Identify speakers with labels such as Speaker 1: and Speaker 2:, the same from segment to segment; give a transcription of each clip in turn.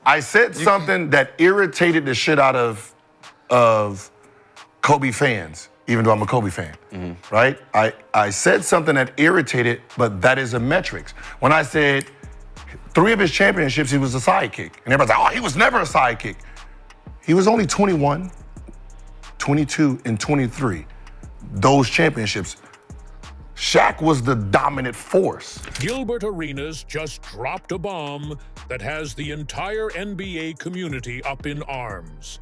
Speaker 1: I said something that irritated the shit out of Kobe fans, even though I'm a Kobe fan, right? I said something that irritated, but that is a metrics. When I said 3 of his championships, he was a sidekick. And everybody's like, oh, he was never a sidekick. He was only 21, 22, and 23. Those championships. Shaq was the dominant force.
Speaker 2: Gilbert Arenas just dropped a bomb that has the entire NBA community up in arms.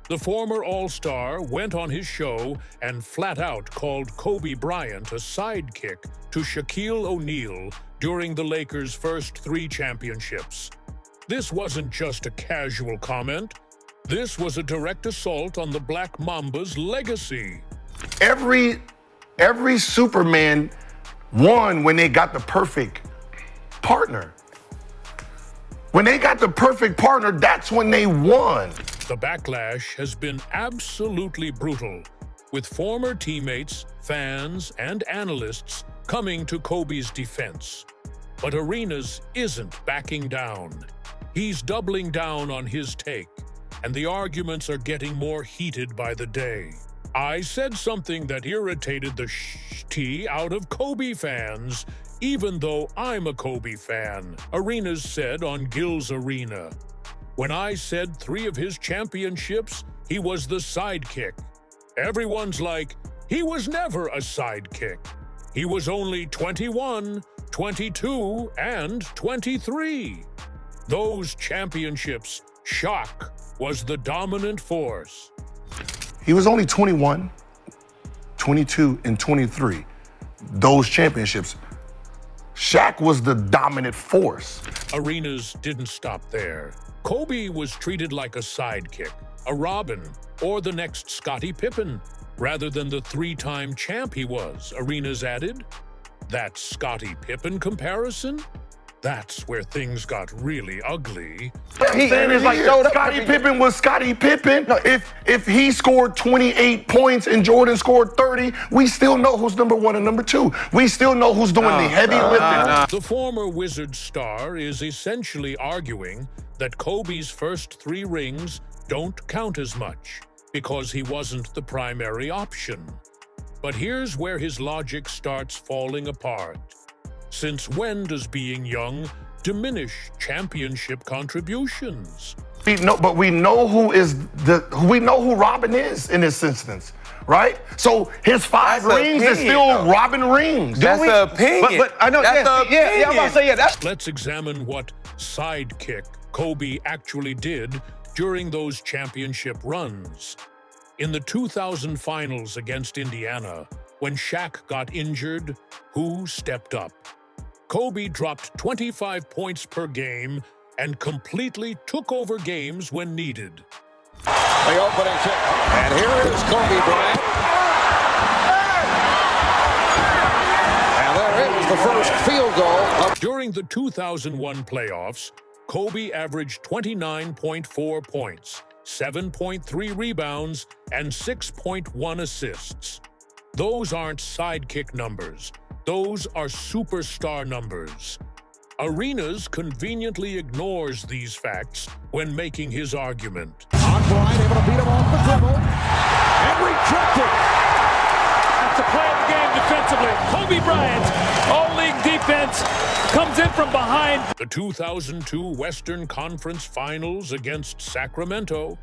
Speaker 2: The former All-Star went on his show and flat out called Kobe Bryant a sidekick to Shaquille O'Neal during the Lakers' first 3 championships. This wasn't just a casual comment. This was a direct assault on the Black Mamba's legacy.
Speaker 1: Every Superman won when they got the perfect partner. When they got the perfect partner, that's when they won.
Speaker 2: The backlash has been absolutely brutal, with former teammates, fans, and analysts coming to Kobe's defense. But Arenas isn't backing down. He's doubling down on his take, and the arguments are getting more heated by the day. I said something that irritated the tea out of Kobe fans, even though I'm a Kobe fan, Arenas said on Gil's Arena. When I said 3 of his championships, he was the sidekick. Everyone's like, he was never a sidekick. He was only 21, 22, and 23. Those championships, Shaq was the dominant force.
Speaker 1: He was only 21, 22, and 23. Those championships. Shaq was the dominant force.
Speaker 2: Arenas didn't stop there. Kobe was treated like a sidekick, a Robin, or the next Scottie Pippen, rather than the 3-time champ he was, Arenas added. That Scottie Pippen comparison? That's where things got really ugly.
Speaker 1: Scottie Pippen was Scottie Pippen. No, if he scored 28 points and Jordan scored 30, we still know who's number 1 and number 2. We still know who's doing the heavy lifting.
Speaker 2: The former Wizards star is essentially arguing that Kobe's first 3 rings don't count as much because he wasn't the primary option. But here's where his logic starts falling apart. Since when does being young diminish championship contributions?
Speaker 1: We know who Robin is in this instance, right? So his 5 rings is still Robin rings.
Speaker 3: That's the opinion.
Speaker 4: But I know, I'm about to say, that's...
Speaker 2: Let's examine what sidekick Kobe actually did during those championship runs. In the 2000 finals against Indiana, when Shaq got injured, who stepped up? Kobe dropped 25 points per game and completely took over games when needed.
Speaker 5: The opening kick, and here is Kobe Bryant. And there is the first field goal.
Speaker 2: During the 2001 playoffs, Kobe averaged 29.4 points, 7.3 rebounds, and 6.1 assists. Those aren't sidekick numbers. Those are superstar numbers. Arenas conveniently ignores these facts when making his argument.
Speaker 5: On Bryant, able to beat him off the dribble. And rejected.
Speaker 6: That's the play of the game defensively. Kobe Bryant, all-league defense, comes in from behind.
Speaker 2: The 2002 Western Conference Finals against Sacramento,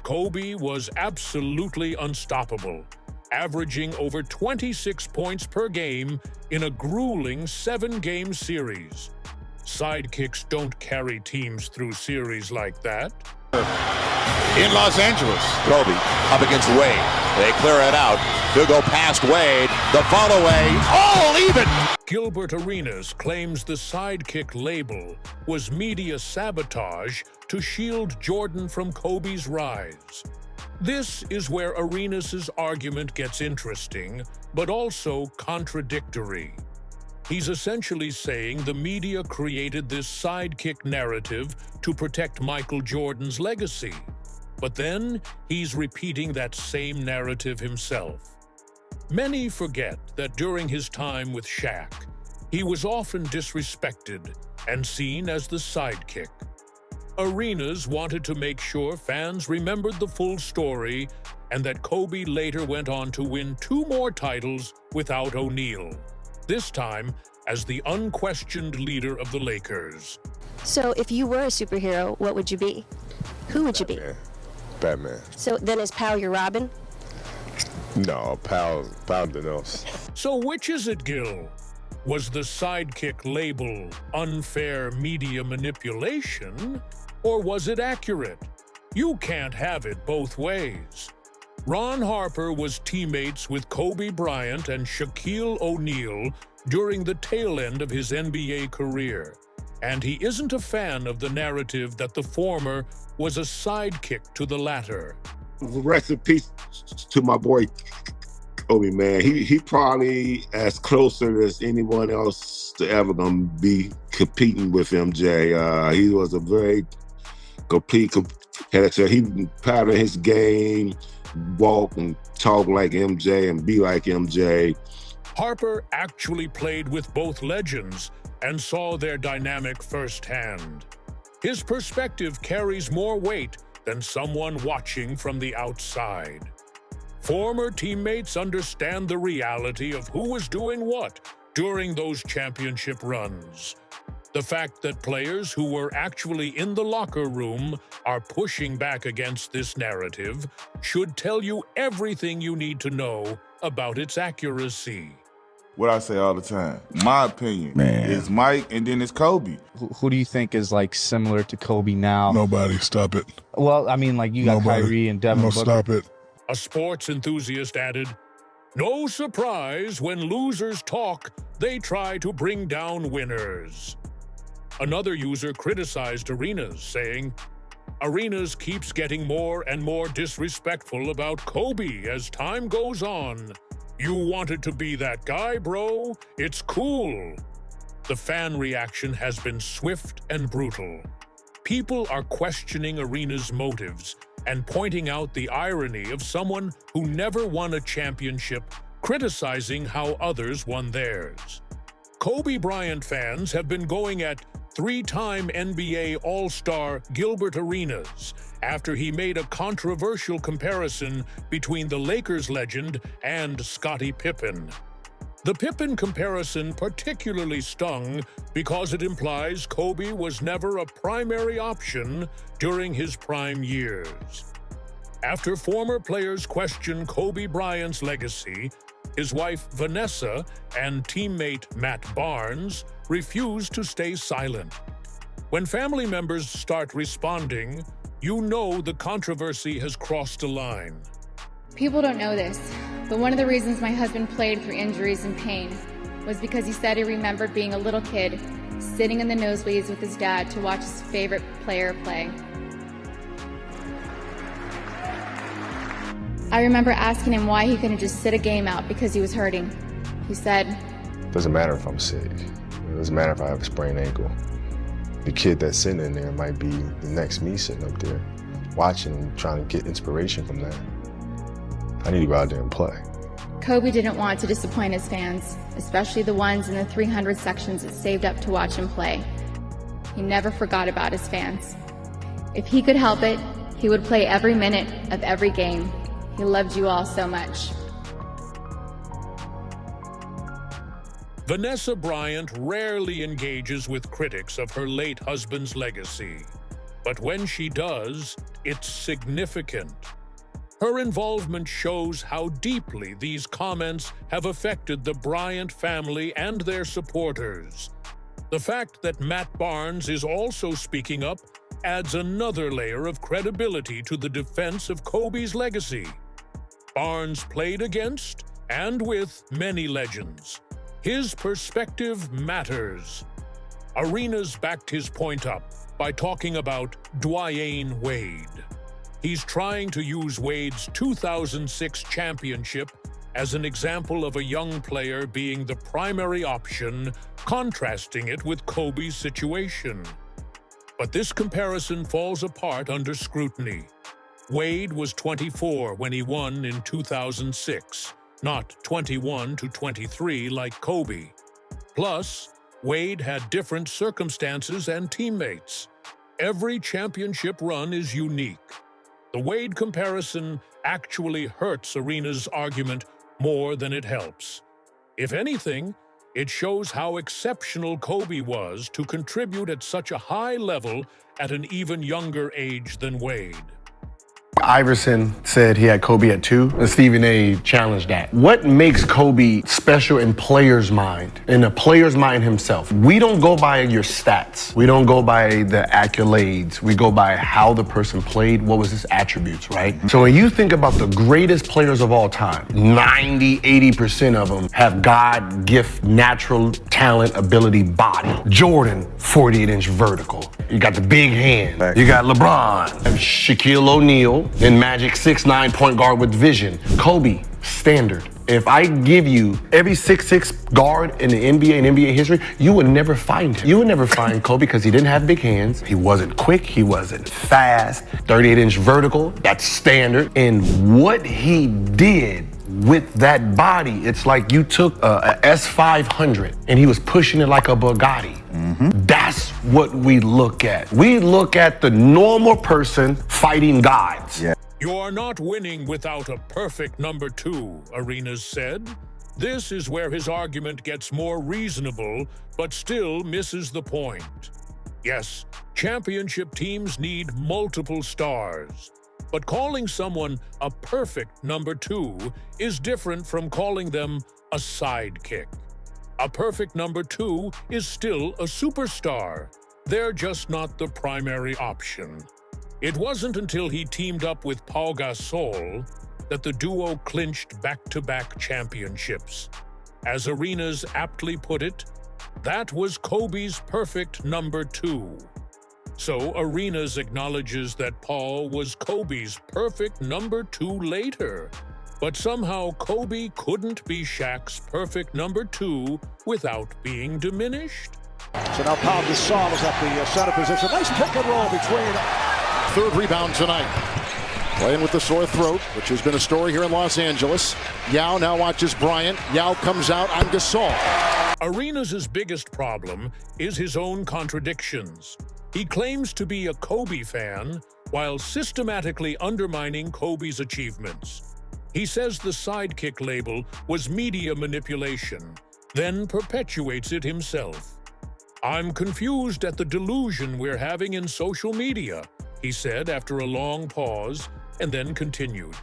Speaker 2: Kobe was absolutely unstoppable, averaging over 26 points per game in a grueling 7-game series. Sidekicks don't carry teams through series like that.
Speaker 7: In Los Angeles, Kobe up against Wade. They clear it out. He'll go past Wade. The follow-away, all even.
Speaker 2: Gilbert Arenas claims the sidekick label was media sabotage to shield Jordan from Kobe's rise. This is where Arenas' argument gets interesting, but also contradictory. He's essentially saying the media created this sidekick narrative to protect Michael Jordan's legacy. But then he's repeating that same narrative himself. Many forget that during his time with Shaq, he was often disrespected and seen as the sidekick. Arenas wanted to make sure fans remembered the full story and that Kobe later went on to win 2 more titles without O'Neal, this time as the unquestioned leader of the Lakers.
Speaker 3: So if you were a superhero, what would you be? Who would you be?
Speaker 8: Batman.
Speaker 3: So then is Pal your Robin?
Speaker 8: No, Pal else.
Speaker 2: So which is it, Gil? Was the Sidekick label unfair media manipulation, or was it accurate? You can't have it both ways. Ron Harper was teammates with Kobe Bryant and Shaquille O'Neal during the tail end of his NBA career, and he isn't a fan of the narrative that the former was a sidekick to the latter.
Speaker 8: Rest in peace to my boy Kobe, man. He probably as closer as anyone else to ever gonna be competing with MJ. He was a very complete competitor. He patterned his game, walk and talk like MJ and be like MJ.
Speaker 2: Harper actually played with both legends and saw their dynamic firsthand. His perspective carries more weight than someone watching from the outside. Former teammates understand the reality of who was doing what during those championship runs. The fact that players who were actually in the locker room are pushing back against this narrative should tell you everything you need to know about its accuracy.
Speaker 9: What I say all the time, my opinion is Mike and then it's Kobe.
Speaker 10: Who do you think is like similar to Kobe now?
Speaker 11: Nobody, stop it.
Speaker 10: Well, I mean, like you got Kyrie and Devin Booker.
Speaker 11: Stop it.
Speaker 2: A sports enthusiast added, "No surprise when losers talk, they try to bring down winners." Another user criticized Arenas, saying, "Arenas keeps getting more and more disrespectful about Kobe as time goes on. You wanted to be that guy, bro? It's cool." The fan reaction has been swift and brutal. People are questioning Arenas' motives and pointing out the irony of someone who never won a championship criticizing how others won theirs. Kobe Bryant fans have been going at 3-time NBA All-Star Gilbert Arenas after he made a controversial comparison between the Lakers legend and Scottie Pippen. The Pippen comparison particularly stung because it implies Kobe was never a primary option during his prime years. After former players question Kobe Bryant's legacy, his wife Vanessa and teammate Matt Barnes refused to stay silent. When family members start responding, you know the controversy has crossed a line.
Speaker 12: People don't know this, but one of the reasons my husband played through injuries and pain was because he said he remembered being a little kid, sitting in the nosebleeds with his dad to watch his favorite player play. I remember asking him why he couldn't just sit a game out because he was hurting. He said,
Speaker 8: Doesn't matter if I'm sick. It doesn't matter if I have a sprained ankle. The kid that's sitting in there might be the next me sitting up there, watching and trying to get inspiration from that. I need to go out there and play.
Speaker 12: Kobe didn't want to disappoint his fans, especially the ones in the 300 sections that saved up to watch him play. He never forgot about his fans. If he could help it, he would play every minute of every game. He loved you all so much.
Speaker 2: Vanessa Bryant rarely engages with critics of her late husband's legacy, but when she does, it's significant. Her involvement shows how deeply these comments have affected the Bryant family and their supporters. The fact that Matt Barnes is also speaking up adds another layer of credibility to the defense of Kobe's legacy. Barnes played against and with many legends. His perspective matters. Arenas backed his point up by talking about Dwyane Wade. He's trying to use Wade's 2006 championship as an example of a young player being the primary option, contrasting it with Kobe's situation. But this comparison falls apart under scrutiny. Wade was 24 when he won in 2006, not 21 to 23 like Kobe. Plus, Wade had different circumstances and teammates. every championship run is unique. The Wade comparison actually hurts Arenas' argument more than it helps. If anything, it shows how exceptional Kobe was to contribute at such a high level at an even younger age than Wade.
Speaker 1: Iverson said he had Kobe at 2, and Stephen A. challenged that. What makes Kobe special in players' mind, in a player's mind himself? We don't go by your stats. We don't go by the accolades. We go by how the person played, what was his attributes, right? So when you think about the greatest players of all time, 90, 80% of them have God gift, natural talent, ability, body. Jordan, 48-inch vertical. You got the big hand. You got LeBron, Shaquille O'Neal, and Magic 6'9" point guard with vision. Kobe, standard. If I give you every 6'6" guard in the NBA and NBA history, you would never find him. You would never find Kobe because he didn't have big hands. He wasn't quick. He wasn't fast. 38-inch vertical, that's standard. And what he did with that body, it's like you took a S500 and he was pushing it like a Bugatti. That's what we look at. We look at the normal person fighting gods. Yeah.
Speaker 2: You are not winning without a perfect number 2, Arenas said. This is where his argument gets more reasonable, but still misses the point. Yes, championship teams need multiple stars, but calling someone a perfect number 2 is different from calling them a sidekick. A perfect number 2 is still a superstar. They're just not the primary option. It wasn't until he teamed up with Pau Gasol that the duo clinched back-to-back championships. As Arenas aptly put it, that was Kobe's perfect number 2. So Arenas acknowledges that Paul was Kobe's perfect number 2 later, but somehow Kobe couldn't be Shaq's perfect number 2 without being diminished.
Speaker 5: So now Pau Gasol is at the center position. Nice pick and roll between. Third rebound tonight. Playing with the sore throat, which has been a story here in Los Angeles. Yao now watches Bryant. Yao comes out on Gasol.
Speaker 2: Arenas' biggest problem is his own contradictions. He claims to be a Kobe fan while systematically undermining Kobe's achievements. He says the Sidekick label was media manipulation, then perpetuates it himself. "I'm confused at the delusion we're having in social media," he said after a long pause, and then continued.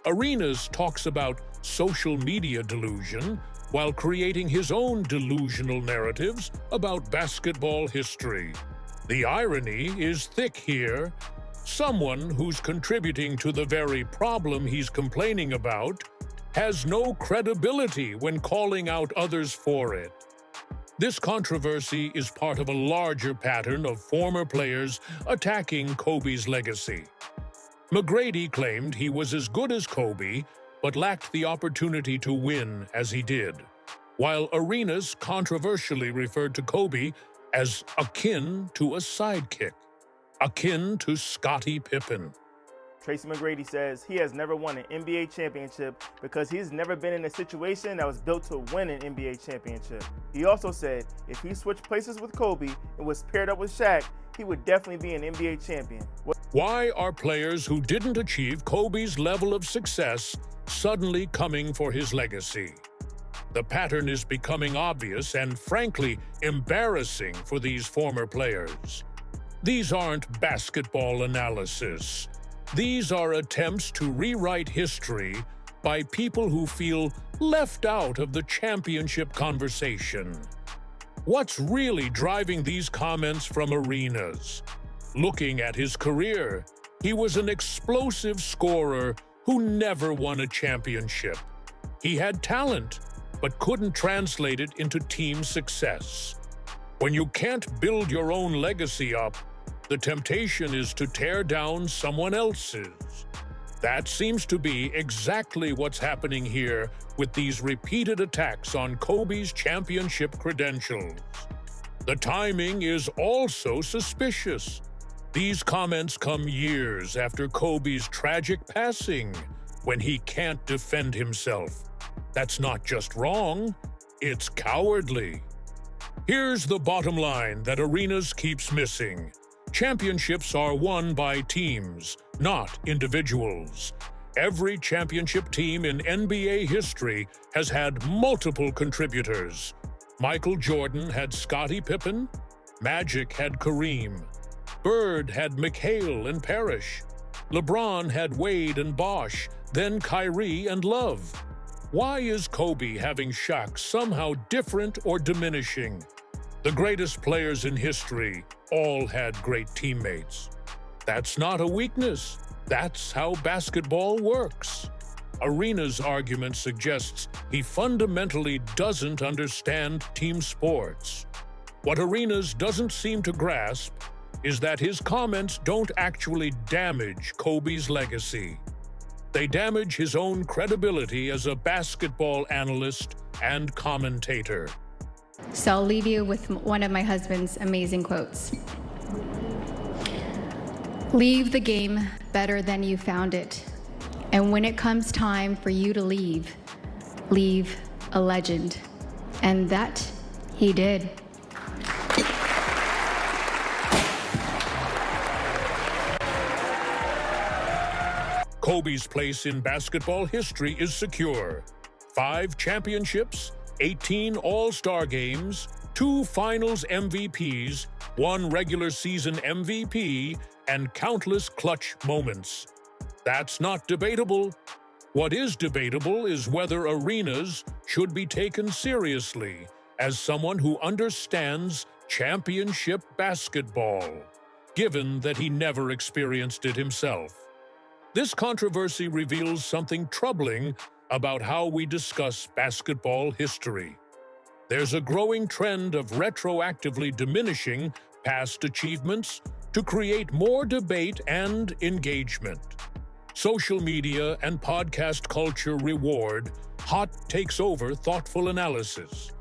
Speaker 2: Arenas talks about social media delusion while creating his own delusional narratives about basketball history. The irony is thick here. Someone who's contributing to the very problem he's complaining about has no credibility when calling out others for it. This controversy is part of a larger pattern of former players attacking Kobe's legacy. McGrady claimed he was as good as Kobe, but lacked the opportunity to win as he did, while Arenas controversially referred to Kobe as akin to a sidekick, akin to Scottie Pippen.
Speaker 11: Tracy McGrady says he has never won an NBA championship because he's never been in a situation that was built to win an NBA championship. He also said if he switched places with Kobe and was paired up with Shaq, he would definitely be an NBA champion.
Speaker 2: Why are players who didn't achieve Kobe's level of success suddenly coming for his legacy? The pattern is becoming obvious and, frankly, embarrassing for these former players. These aren't basketball analysis. These are attempts to rewrite history by people who feel left out of the championship conversation. What's really driving these comments from Arenas? Looking at his career, he was an explosive scorer who never won a championship. He had talent, but couldn't translate it into team success. When you can't build your own legacy up, the temptation is to tear down someone else's. That seems to be exactly what's happening here with these repeated attacks on Kobe's championship credentials. The timing is also suspicious. These comments come years after Kobe's tragic passing, when he can't defend himself. That's not just wrong, it's cowardly. Here's the bottom line that Arenas keeps missing. Championships are won by teams, not individuals. Every championship team in NBA history has had multiple contributors. Michael Jordan had Scottie Pippen, Magic had Kareem, Bird had McHale and Parrish, LeBron had Wade and Bosh, then Kyrie and Love. Why is Kobe having Shaq somehow different or diminishing? The greatest players in history all had great teammates. That's not a weakness. That's how basketball works. Arenas' argument suggests he fundamentally doesn't understand team sports. What Arenas doesn't seem to grasp is that his comments don't actually damage Kobe's legacy. They damage his own credibility as a basketball analyst and commentator.
Speaker 12: So I'll leave you with one of my husband's amazing quotes. Leave the game better than you found it. And when it comes time for you to leave, leave a legend. And that he did.
Speaker 2: Kobe's place in basketball history is secure. 5 championships, 18 All-Star games, 2 Finals MVPs, 1 regular season MVP, and countless clutch moments. That's not debatable. What is debatable is whether Arenas should be taken seriously as someone who understands championship basketball, given that he never experienced it himself. This controversy reveals something troubling about how we discuss basketball history. There's a growing trend of retroactively diminishing past achievements to create more debate and engagement. Social media and podcast culture reward hot takes over thoughtful analysis.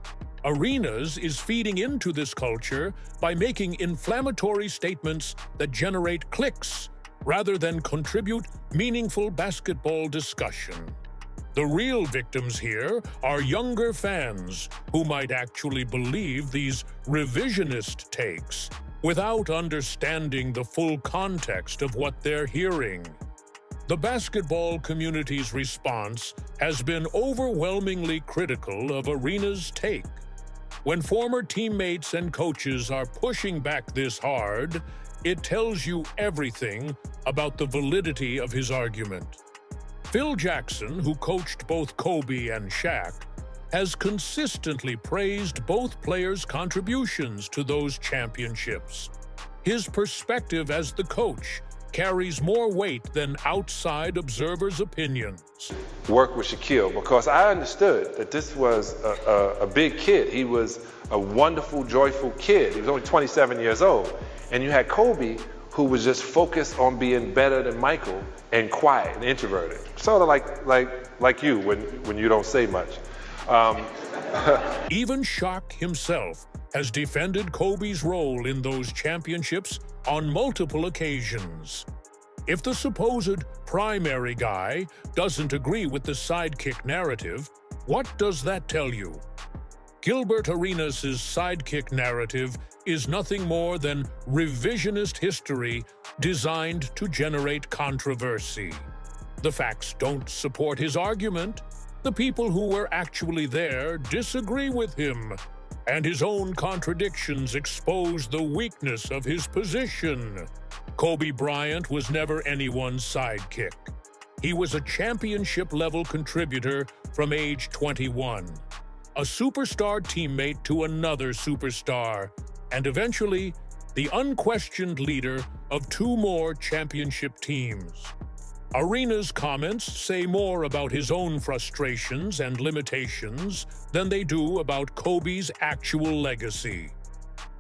Speaker 2: Arenas is feeding into this culture by making inflammatory statements that generate clicks rather than contribute meaningful basketball discussion. The real victims here are younger fans who might actually believe these revisionist takes without understanding the full context of what they're hearing. The basketball community's response has been overwhelmingly critical of Arenas' take. When former teammates and coaches are pushing back this hard, it tells you everything about the validity of his argument. Phil Jackson, who coached both Kobe and Shaq, has consistently praised both players' contributions to those championships. His perspective as the coach carries more weight than outside observers' opinions.
Speaker 13: Work with Shaquille, because I understood that this was a big kid. He was a wonderful, joyful kid. He was only 27 years old. And you had Kobe, who was just focused on being better than Michael and quiet and introverted. Sort of like you when you don't say much.
Speaker 2: Even Shaq himself has defended Kobe's role in those championships on multiple occasions. If the supposed primary guy doesn't agree with the sidekick narrative, what does that tell you? Gilbert Arenas' sidekick narrative is nothing more than revisionist history designed to generate controversy. The facts don't support his argument. The people who were actually there disagree with him, and his own contradictions expose the weakness of his position. Kobe Bryant was never anyone's sidekick. He was a championship-level contributor from age 21, a superstar teammate to another superstar, and eventually the unquestioned leader of 2 more championship teams. Arenas' comments say more about his own frustrations and limitations than they do about Kobe's actual legacy.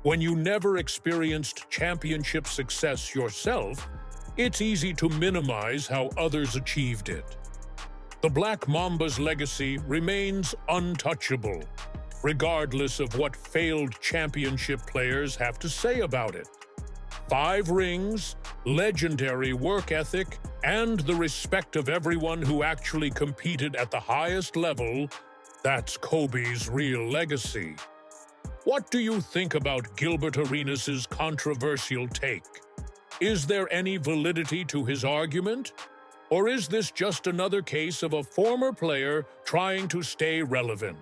Speaker 2: When you never experienced championship success yourself, it's easy to minimize how others achieved it. The Black Mamba's legacy remains untouchable, regardless of what failed championship players have to say about it. 5 rings, legendary work ethic, and the respect of everyone who actually competed at the highest level, that's Kobe's real legacy. What do you think about Gilbert Arenas' controversial take? Is there any validity to his argument? Or is this just another case of a former player trying to stay relevant?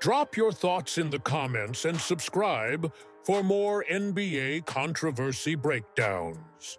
Speaker 2: Drop your thoughts in the comments and subscribe for more NBA controversy breakdowns.